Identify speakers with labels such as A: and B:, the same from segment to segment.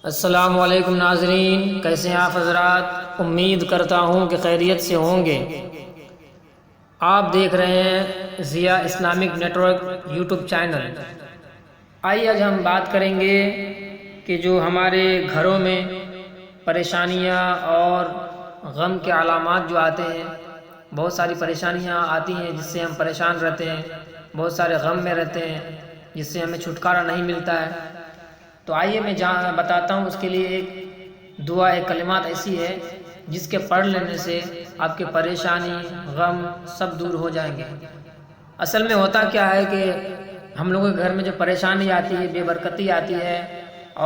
A: السلام علیکم ناظرین، کیسے ہیں آپ حضرات؟ امید کرتا ہوں کہ خیریت سے ہوں گے۔ آپ دیکھ رہے ہیں Zia Islamic network YouTube channel. آئیے آج ہم بات کریں گے کہ جو ہمارے گھروں میں پریشانیاں اور غم کے علامات جو آتے ہیں، بہت ساری پریشانیاں آتی ہیں جس سے ہم پریشان رہتے ہیں، بہت سارے غم میں رہتے ہیں جس سے ہمیں چھٹکارا نہیں ملتا ہے۔ تو آئیے میں بتاتا ہوں اس کے لیے ایک دعا، ایک کلمات ایسی ہے جس کے پڑھ لینے سے آپ کے پریشانی، غم سب دور ہو جائیں گے۔ اصل میں ہوتا کیا ہے کہ ہم لوگوں کے گھر میں جو پریشانی آتی ہے، بے برکتی آتی ہے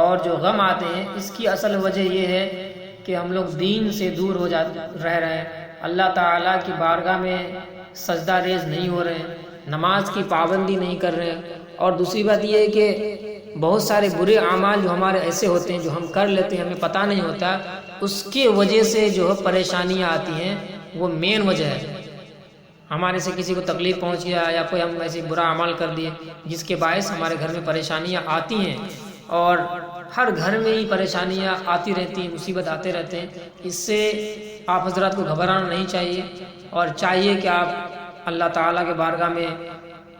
A: اور جو غم آتے ہیں، اس کی اصل وجہ یہ ہے کہ ہم لوگ دین سے دور رہ رہے ہیں، اللہ تعالیٰ کی بارگاہ میں سجدہ ریز نہیں ہو رہے ہیں، نماز کی پابندی نہیں کر رہے ہیں، اور دوسری بات یہ ہے کہ بہت سارے برے اعمال جو ہمارے ایسے ہوتے ہیں جو ہم کر لیتے ہیں، ہمیں پتہ نہیں ہوتا، اس کی وجہ سے جو پریشانیاں آتی ہیں وہ مین وجہ ہے۔ ہمارے سے کسی کو تکلیف پہنچ گیا یا کوئی ہم ایسے برا عمل کر دیے جس کے باعث ہمارے گھر میں پریشانیاں آتی ہیں، اور ہر گھر میں ہی پریشانیاں آتی رہتی ہیں، مصیبت آتے رہتے ہیں۔ اس سے آپ حضرات کو گھبرانا نہیں چاہیے، اور چاہیے کہ آپ اللہ تعالیٰ کے بارگاہ میں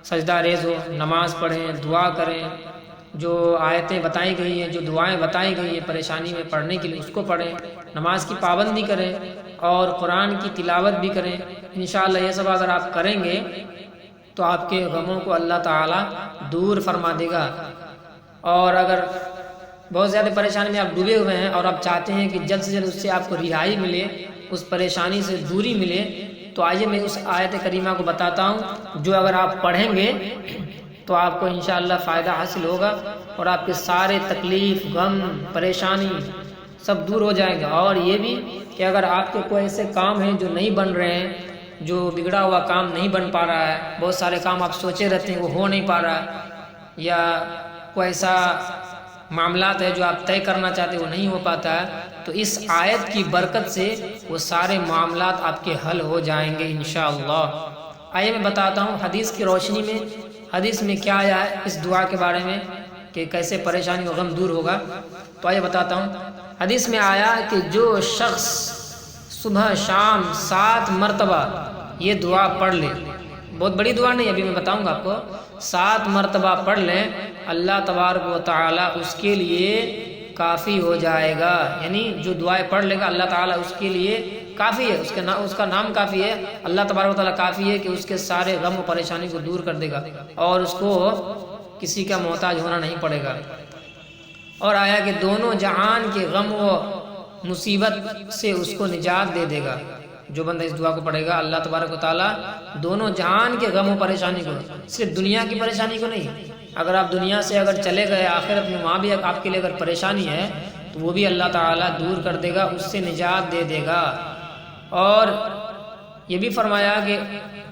A: سجدہ ریز ہو، نماز پڑھیں، دعا کریں، جو آیتیں بتائی گئی ہیں، جو دعائیں بتائی گئی ہیں پریشانی میں پڑھنے کے لیے، اس کو پڑھیں، نماز کی پابندی کریں اور قرآن کی تلاوت بھی کریں۔ انشاءاللہ یہ سب اگر آپ کریں گے تو آپ کے غموں کو اللہ تعالیٰ دور فرما دے گا۔ اور اگر بہت زیادہ پریشانی میں آپ ڈوبے ہوئے ہیں اور آپ چاہتے ہیں کہ جلد سے جلد اس سے آپ کو رہائی ملے، اس پریشانی سے دوری ملے، تو آئیے میں اس آیت کریمہ کو بتاتا ہوں، جو اگر آپ پڑھیں گے تو آپ کو انشاءاللہ فائدہ حاصل ہوگا اور آپ کے سارے تکلیف، غم، پریشانی سب دور ہو جائیں گے۔ اور یہ بھی کہ اگر آپ کے کوئی ایسے کام ہیں جو نہیں بن رہے ہیں، جو بگڑا ہوا کام نہیں بن پا رہا ہے، بہت سارے کام آپ سوچے رہتے ہیں وہ ہو نہیں پا رہا ہے، یا کوئی ایسا معاملات ہے جو آپ طے کرنا چاہتے ہیں وہ نہیں ہو پاتا ہے، تو اس آیت کی برکت سے وہ سارے معاملات آپ کے حل ہو جائیں گے انشاءاللہ۔ آئیے میں بتاتا ہوں حدیث کی روشنی میں، حدیث میں کیا آیا ہے اس دعا کے بارے میں کہ کیسے پریشانی و غم دور ہوگا۔ تو آئیے بتاتا ہوں، حدیث میں آیا کہ جو شخص صبح شام 7 مرتبہ یہ دعا پڑھ لے، بہت بڑی دعا نہیں، ابھی میں بتاؤں گا آپ کو، 7 مرتبہ پڑھ لیں، اللہ تبارک و تعالیٰ اس کے لیے کافی ہو جائے گا۔ یعنی جو دعائیں پڑھ لے گا اللہ تعالیٰ اس کے لیے کافی ہے، اس کا نام کافی ہے، اللہ تبارک و تعالیٰ کافی ہے کہ اس کے سارے غم و پریشانی کو دور کر دے گا اور اس کو کسی کا محتاج ہونا نہیں پڑے گا۔ اور آیا کہ دونوں جہان کے غم و مصیبت سے اس کو نجات دے دے گا۔ جو بندہ اس دعا کو پڑھے گا، اللہ تبارک و تعالیٰ دونوں جہان کے غم و پریشانی کو، صرف دنیا کی پریشانی کو نہیں، اگر آپ دنیا سے اگر چلے گئے آخرت میں وہاں بھی آپ کے لیے اگر پریشانی ہے تو وہ بھی اللہ تعالیٰ دور کر دے گا، اس سے نجات دے دے گا۔ اور یہ بھی فرمایا کہ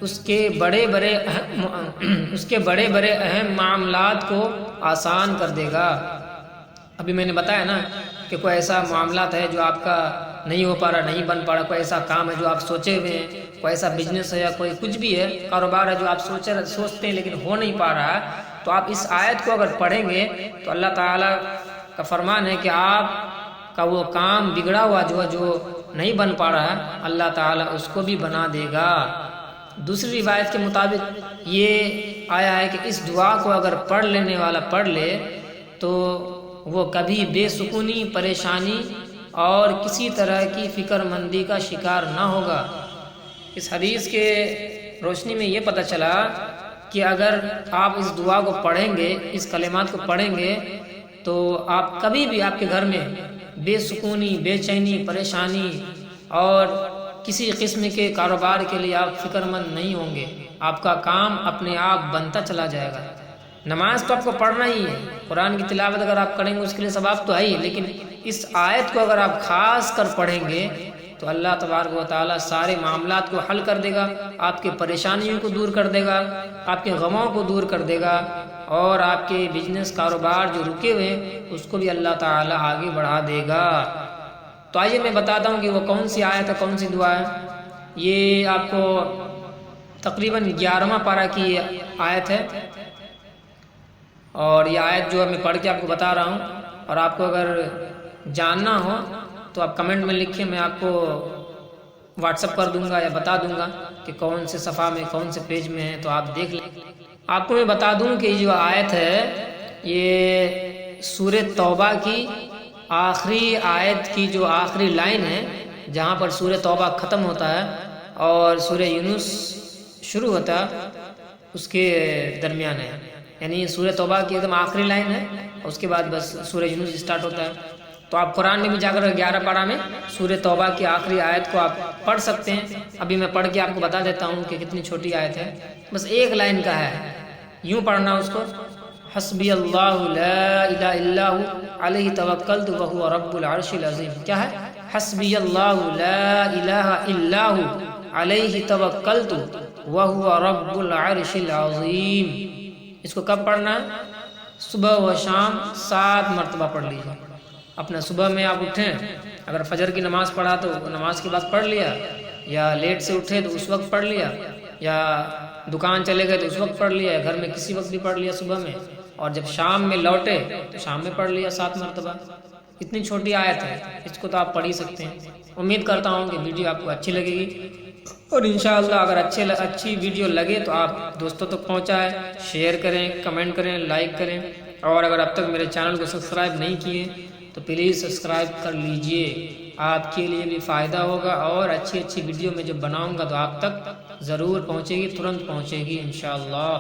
A: اس کے بڑے بڑے اہم معاملات کو آسان کر دے گا۔ ابھی میں نے بتایا نا کہ کوئی ایسا معاملات ہے جو آپ کا نہیں ہو پا رہا، نہیں بن پا رہا، کوئی ایسا کام ہے جو آپ سوچے ہوئے ہیں، کوئی ایسا بزنس ہے یا کوئی کچھ بھی ہے، کاروبار ہے جو آپ سوچتے ہیں لیکن ہو نہیں پا رہا ہے، تو آپ اس آیت کو اگر پڑھیں گے تو اللہ تعالیٰ کا فرمان ہے کہ آپ کا وہ کام بگڑا ہوا جو نہیں بن پا رہا ہے، اللہ تعالیٰ اس کو بھی بنا دے گا۔ دوسری روایت کے مطابق یہ آیا ہے کہ اس دعا کو اگر پڑھ لینے والا پڑھ لے تو وہ کبھی بے سکونی، پریشانی اور کسی طرح کی فکر مندی کا شکار نہ ہوگا۔ اس حدیث کے روشنی میں یہ پتہ چلا کہ اگر آپ اس دعا کو پڑھیں گے، اس کلمات کو پڑھیں گے، تو آپ کبھی بھی آپ کے گھر میں بے سکونی، بے چینی، پریشانی اور کسی قسم کے کاروبار کے لیے آپ فکر مند نہیں ہوں گے، آپ کا کام اپنے آپ بنتا چلا جائے گا۔ نماز تو آپ کو پڑھنا ہی ہے، قرآن کی تلاوت اگر آپ کریں گے اس کے لیے ثواب تو ہے ہی، لیکن اس آیت کو اگر آپ خاص کر پڑھیں گے تو اللہ تبارک و تعالیٰ سارے معاملات کو حل کر دے گا، آپ کے پریشانیوں کو دور کر دے گا، آپ کے غموں کو دور کر دے گا، اور آپ کے بزنس، کاروبار جو رکے ہوئے ہیں اس کو بھی اللہ تعالیٰ آگے بڑھا دے گا۔ تو آئیے میں بتاتا ہوں کہ وہ کون سی آیت ہے، کون سی دعا ہے۔ یہ آپ کو تقریباً 11واں پارہ کی آیت ہے، اور یہ آیت جو میں پڑھ کے آپ کو بتا رہا ہوں اور آپ کو اگر جاننا ہو تو آپ کمنٹ میں لکھیں، میں آپ کو واٹس اپ کر دوں گا یا بتا دوں گا کہ کون سے صفحہ میں کون سے پیج میں ہے، تو آپ دیکھ لیں۔ آپ کو میں بتا دوں کہ یہ جو آیت ہے یہ سورہ توبہ کی آخری آیت کی جو آخری لائن ہے، جہاں پر سورہ توبہ ختم ہوتا ہے اور سورہ یونس شروع ہوتا ہے، اس کے درمیان ہے۔ یعنی سورہ توبہ کی ایک دم آخری لائن ہے اور اس کے بعد بس سورہ یونس اسٹارٹ ہوتا ہے۔ تو آپ قرآن میں بھی جا کر 11 پارہ میں سورہ توبہ کی آخری آیت کو آپ پڑھ سکتے ہیں۔ ابھی میں پڑھ کے آپ کو بتا دیتا ہوں کہ کتنی چھوٹی آیت ہے، بس ایک لائن کا ہے۔ یوں پڑھنا اس کو، حسبی اللہ لا الہ الا هو علیہ توکلت وہو رب العرش العظیم۔ کیا ہے؟ حسبی اللہ لا الہ الا هو علیہ توکلت وہو رب العرش العظیم۔ اس کو کب پڑھنا ہے؟ صبح و شام 7 مرتبہ پڑھ لیجیے۔ اپنا صبح میں آپ اٹھیں، اگر فجر کی نماز پڑھا تو نماز کے بعد پڑھ لیا، یا لیٹ سے اٹھے تو اس وقت پڑھ لیا، یا دکان چلے گئے تو اس وقت پڑھ لیا، گھر میں کسی وقت بھی پڑھ لیا صبح میں، اور جب شام میں لوٹے تو شام میں پڑھ لیا 7 مرتبہ۔ اتنی چھوٹی آیت ہے، اس کو تو آپ پڑھ ہی سکتے ہیں۔ امید کرتا ہوں کہ ویڈیو آپ کو اچھی لگے گی، اور انشاءاللہ اگر اچھی ویڈیو لگے تو آپ دوستوں تک پہنچائیں، شیئر کریں، کمنٹ کریں، لائک کریں، اور اگر اب تک میرے چینل کو سبسکرائب نہیں کیے تو پلیز سبسکرائب کر لیجئے۔ آپ کے لیے بھی فائدہ ہوگا، اور اچھی ویڈیو میں جب بناؤں گا تو آپ تک ضرور پہنچے گی، ترنت پہنچے گی انشاءاللہ۔